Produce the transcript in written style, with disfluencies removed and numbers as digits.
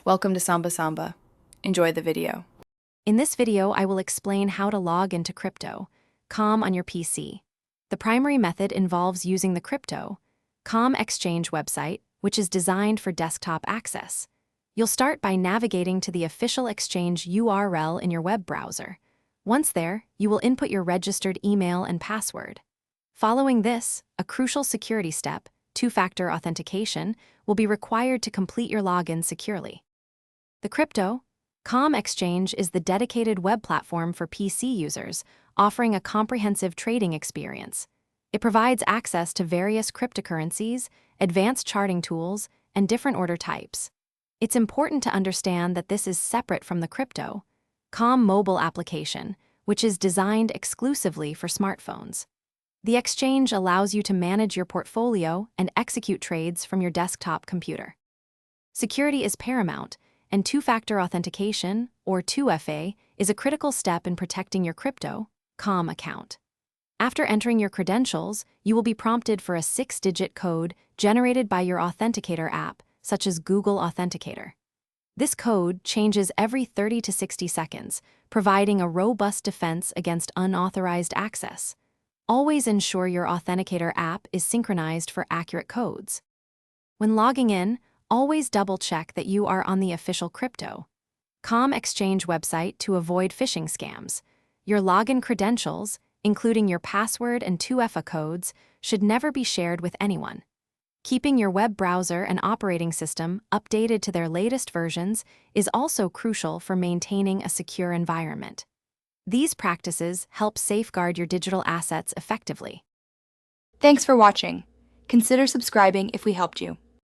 Welcome to Samba Samba. Enjoy the video. In this video, I will explain how to log into Crypto.com on your PC. The primary method involves using the Crypto.com exchange website, which is designed for desktop access. You'll start by navigating to the official exchange URL in your web browser. Once there, you will input your registered email and password. Following this, a crucial security step, two-factor authentication, will be required to complete your login securely. The Crypto.com exchange is the dedicated web platform for PC users, offering a comprehensive trading experience. It provides access to various cryptocurrencies, advanced charting tools, and different order types. It's important to understand that this is separate from the Crypto.com mobile application, which is designed exclusively for smartphones. The exchange allows you to manage your portfolio and execute trades from your desktop computer. Security is paramount, and two-factor authentication, or 2FA, is a critical step in protecting your Crypto.com account. After entering your credentials, you will be prompted for a 6-digit code generated by your authenticator app, such as Google Authenticator. This code changes every 30 to 60 seconds, providing a robust defense against unauthorized access. Always ensure your authenticator app is synchronized for accurate codes. When logging in, always double-check that you are on the official Crypto.com exchange website to avoid phishing scams. Your login credentials, including your password and 2FA codes, should never be shared with anyone. Keeping your web browser and operating system updated to their latest versions is also crucial for maintaining a secure environment. These practices help safeguard your digital assets effectively. Thanks for watching. Consider subscribing if we helped you.